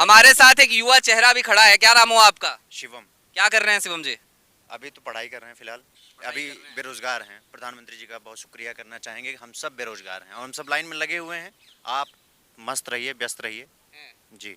हमारे साथ एक युवा चेहरा भी खड़ा है, क्या नाम हो आपका? शिवम। क्या कर रहे हैं शिवम जी? अभी तो पढ़ाई कर रहे हैं फिलहाल। अभी बेरोजगार हैं। प्रधानमंत्री जी का बहुत शुक्रिया करना चाहेंगे कि हम सब बेरोजगार हैं और हम सब लाइन में लगे हुए हैं। आप मस्त रहिए, व्यस्त रहिए जी।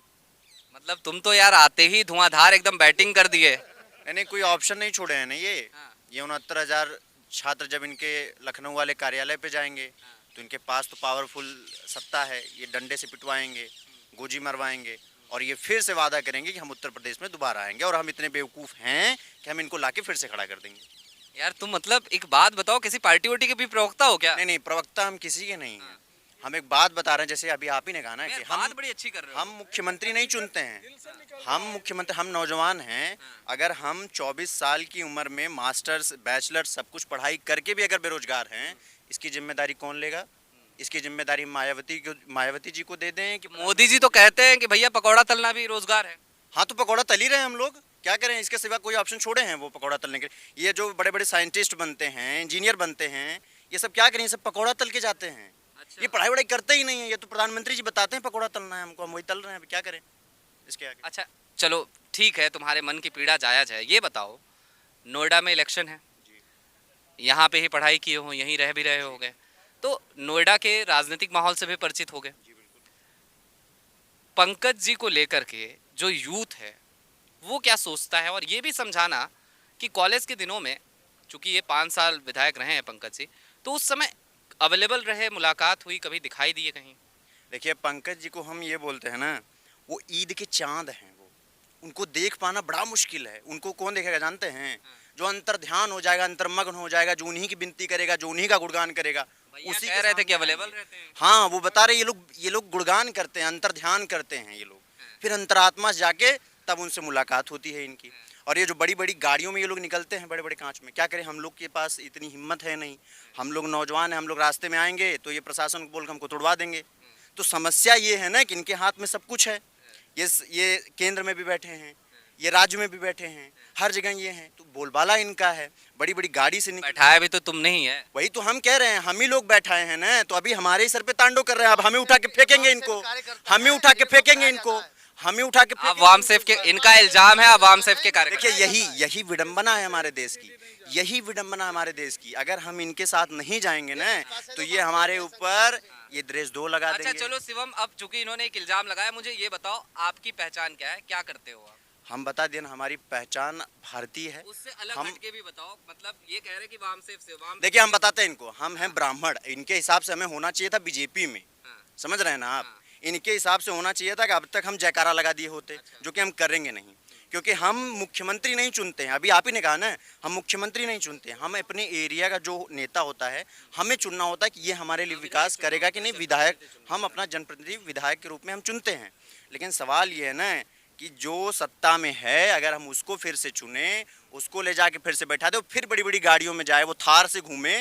मतलब तुम तो यार आते ही धुआंधार एकदम बैटिंग कर दिए। नहीं, कोई ऑप्शन नहीं छोड़े हैं ना ये 69,000 छात्र जब इनके लखनऊ वाले कार्यालय पे जाएंगे तो इनके पास तो पावरफुल सत्ता है, ये डंडे से पिटवाएंगे, गोजी मरवाएंगे और ये फिर से वादा करेंगे कि हम उत्तर प्रदेश में दोबारा आएंगे और हम इतने बेवकूफ़ हैं कि हम इनको लाके फिर से खड़ा कर देंगे। यार तुम मतलब एक बात बताओ, किसी पार्टी वार्टी के भी प्रवक्ता हो क्या? नहीं नहीं, प्रवक्ता हम किसी के नहीं हैं। हम एक बात बता रहे हैं, जैसे अभी आप ही ने कहा ना कि बात बड़ी अच्छी कर रहे हो। हम मुख्यमंत्री नहीं चुनते हैं। हम नौजवान हैं। अगर हम 24 साल की उम्र में मास्टर्स बैचलर सब कुछ पढ़ाई करके भी अगर बेरोजगार हैं, इसकी जिम्मेदारी कौन लेगा? इसकी जिम्मेदारी मायावती जी को दे दें कि मोदी जी तो कहते हैं कि भैया पकौड़ा तलना भी रोजगार है। हाँ, तो पकौड़ा तल ही रहे हैं हम लोग, क्या करें? इसके सिवा कोई ऑप्शन छोड़े हैं वो पकौड़ा तलने के? ये जो बड़े बड़े साइंटिस्ट बनते हैं, इंजीनियर बनते हैं, ये सब क्या करें? ये सब पकौड़ा तल के जाते हैं। अच्छा। ये पढ़ाई वढ़ाई करते ही नहीं है। ये तो प्रधानमंत्री जी बताते हैं पकौड़ा तलना है हमको, हम वही तल रहे हैं। अभी क्या करें इसके आगे? अच्छा चलो ठीक है, तुम्हारे मन की पीड़ा जायज है। ये बताओ, नोएडा में इलेक्शन है, यहाँ पे ही पढ़ाई किए हो, यहीं रह भी रहे होगे, तो नोएडा के राजनीतिक माहौल से भी परिचित होगे। पंकज जी को लेकर के जो यूथ है वो क्या सोचता है, और ये भी समझाना कि कॉलेज के दिनों में, चूंकि ये 5 साल विधायक रहे हैं पंकज जी, तो उस समय अवेलेबल रहे, मुलाकात हुई, कभी दिखाई दिए कहीं? देखिए, पंकज जी को हम ये बोलते हैं ना, वो ईद के चांद हैं। वो उनको देख पाना बड़ा मुश्किल है। उनको कौन देखेगा जानते हैं? जो अंतर ध्यान हो जाएगा, अंतर्मग्न हो जाएगा, जो उन्हीं की विनती करेगा, जो उन्हीं का गुणगान करेगा, उसी कह के रहे थे कि सामने अवेलेबल आएंगे। रहते हैं। हाँ, वो बता रहे ये लोग गुणगान करते हैं, अंतर ध्यान करते हैं ये लोग, फिर अंतरात्मा से जाके तब उनसे मुलाकात होती है इनकी। और ये जो बड़ी बड़ी गाड़ियों में ये लोग निकलते हैं, बड़े बड़े कांच में, क्या करें? हम लोग के पास इतनी हिम्मत है नहीं। हम लोग नौजवान हैं, हम लोग रास्ते में आएंगे तो ये प्रशासन को बोल के हमको तोड़वा देंगे। तो समस्या ये है ना कि इनके हाथ में सब कुछ है। ये केंद्र में भी बैठे हैं, ये राज्य में भी बैठे हैं, हर जगह ये हैं, तो बोलबाला इनका है। बड़ी बड़ी गाड़ी से बैठाया भी तो तुम नहीं है। वही तो हम कह रहे हैं, हम ही लोग बैठाए हैं ना, तो अभी हमारे ही सर पे तांडव कर रहे हैं। अब हमें उठा के फेंकेंगे इनको, हम ही उठा के फेंकेंगे इनको, हम ही उठा के अवाम सेफ के, इनका इल्जाम है अवाम सेफ के कार्यकर्ता। देखिए, यही विडंबना है हमारे देश की, यही विडंबना हमारे देश की। अगर हम इनके साथ नहीं जाएंगे ना, तो ये हमारे ऊपर ये द्वेष लगा अच्छा देंगे। चलो शिवम, अब चूंकि इन्होंने एक इल्जाम लगाया, मुझे ये बताओ आपकी पहचान क्या है, क्या करते हो आप? हम बता दें, हमारी पहचान भारतीय है। उससे अलग हम हटके भी बताओ, मतलब ये कह रहे कि वाम सेफ से वाम। देखिए, हम बताते हैं इनको, हम हैं ब्राह्मण। इनके हिसाब से हमें होना चाहिए था बीजेपी में, समझ रहे हैं ना आप? इनके हिसाब से होना चाहिए था कि अब तक हम जयकारा लगा दिए होते, जो कि हम करेंगे नहीं, क्योंकि हम मुख्यमंत्री नहीं चुनते हैं। अभी आप ही ने कहा ना, हम मुख्यमंत्री नहीं चुनते हैं। हम अपने एरिया का जो नेता होता है, हमें चुनना होता है कि ये हमारे लिए विकास करेगा कि नहीं। विधायक, हम अपना जनप्रतिनिधि विधायक के रूप में हम चुनते हैं। लेकिन सवाल ये है ना कि जो सत्ता में है, अगर हम उसको फिर से चुने, उसको ले जाके फिर से बैठा दे, फिर बड़ी बड़ी गाड़ियों में जाए, वो थार से घूमे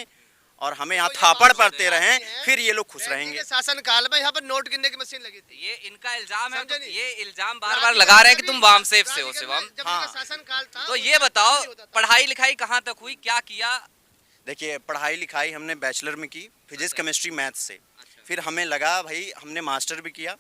और हमें यहाँ थापड़ पड़ते रहें, फिर ये लोग खुश रहेंगे। शासन काल में यहाँ पर नोट गिनने की मशीन लगी थी। ये इनका इल्जाम है, समझे नहीं? ये इल्जाम बार बार लगा रहे हैं कि तुम वाम सेफ से हो शिवम। जब हाँ। इनका शासन काल था, तो उस ये वक्त बताओ, नहीं होता था। पढ़ाई लिखाई कहाँ तक हुई, क्या किया? देखिए, पढ़ाई लिखाई हमने बैचलर में की, फिजिक्स केमिस्ट्री मैथ्स से। फिर हमें लगा भाई, हमने मास्टर भी किया।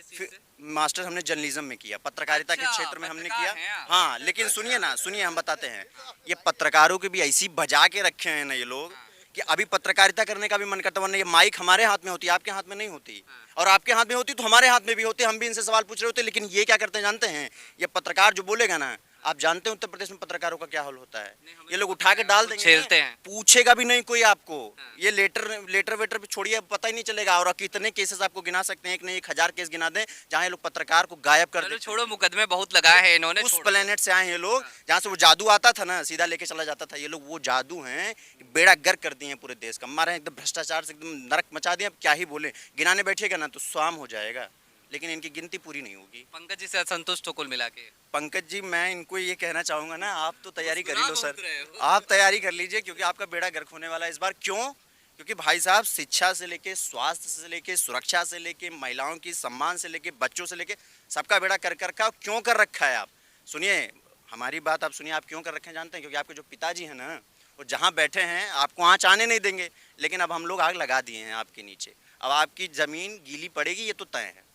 फिर मास्टर हमने जर्नलिज्म में किया, पत्रकारिता के अच्छा, क्षेत्र में हमने पत्रकार किया। हैं आप। हाँ, लेकिन सुनिए ना, सुनिए, हम बताते हैं। ये पत्रकारों की भी ऐसी बजा के रखे हैं ना ये लोग, कि अभी पत्रकारिता करने का भी मन करता, वरना ये माइक हमारे हाथ में होती, आपके हाथ में नहीं होती, और आपके हाथ में होती तो हमारे हाथ में भी होती, हम भी इनसे सवाल पूछ रहे होते। लेकिन ये क्या करते हैं जानते हैं? ये पत्रकार जो बोलेगा ना, आप जानते हैं उत्तर प्रदेश में पत्रकारों का क्या हाल होता है? ये लोग उठा के डाल देंगे, छेलते हैं। पूछेगा भी नहीं कोई आपको। ये लेटर वेटर पे छोड़िए, पता ही नहीं चलेगा। और कितने केसेस आपको गिना सकते हैं, एक नहीं 1000 केस गिना दें, जहाँ ये लोग पत्रकार को गायब कर चलो देते छोड़ो, मुकदमे बहुत लगाए हैं इन्होंने। उस छोड़ो। प्लेनेट से आए हैं ये लोग, जहाँ से वो जादू आता था ना, सीधा लेके चला जाता था। ये लोग वो जादू हैं, बेड़ा गर्क कर दिए हैं पूरे देश का, मारे एकदम भ्रष्टाचार से एकदम नरक मचा दिया। अब क्या ही बोले, गिनाने बैठेगा ना तो शाम हो जाएगा, लेकिन इनकी गिनती पूरी नहीं होगी। पंकज जी से असंतुष्ट हो कुल मिला के? पंकज जी, मैं इनको ये कहना चाहूंगा ना, आप तो तैयारी कर ही लो मुस्कुरा सर, बहुत रहे हो। आप तैयारी कर लीजिए, क्योंकि आपका बेड़ा गर्क होने वाला है इस बार। क्यों? क्योंकि भाई साहब, शिक्षा से लेके, स्वास्थ्य से लेके, सुरक्षा से लेके, महिलाओं की सम्मान से लेके, बच्चों से लेके, सबका बेड़ा कर रखा। क्यों कर रखा है? आप सुनिए हमारी बात, आप सुनिए, आप क्यों कर रखे हैं जानते हैं? क्योंकि आपके जो पिताजी हैं ना, वो जहाँ बैठे हैं आपको आँच आने नहीं देंगे, लेकिन अब हम लोग आग लगा दिए हैं आपके नीचे। अब आपकी जमीन गीली पड़ेगी, ये तो तय है।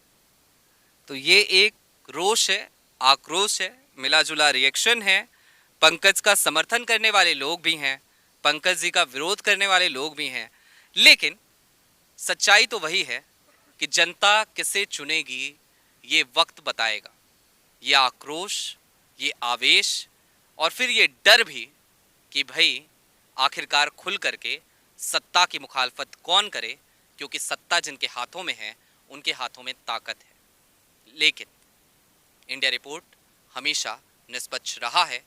तो ये एक रोष है, आक्रोश है, मिला जुला रिएक्शन है। पंकज का समर्थन करने वाले लोग भी हैं, पंकज जी का विरोध करने वाले लोग भी हैं, लेकिन सच्चाई तो वही है कि जनता किसे चुनेगी ये वक्त बताएगा। ये आक्रोश, ये आवेश और फिर ये डर भी कि भाई आखिरकार खुल करके सत्ता की मुखालफत कौन करे, क्योंकि सत्ता जिनके हाथों में है उनके हाथों में ताकत है। लेकिन इंडिया रिपोर्ट हमेशा निष्पक्ष रहा है,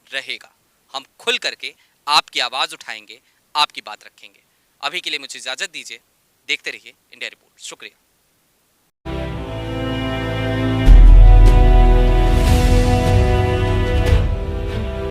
रहेगा। हम खुल करके आपकी आवाज़ उठाएंगे, आपकी बात रखेंगे। अभी के लिए मुझे इजाज़त दीजिए। देखते रहिए इंडिया रिपोर्ट। शुक्रिया।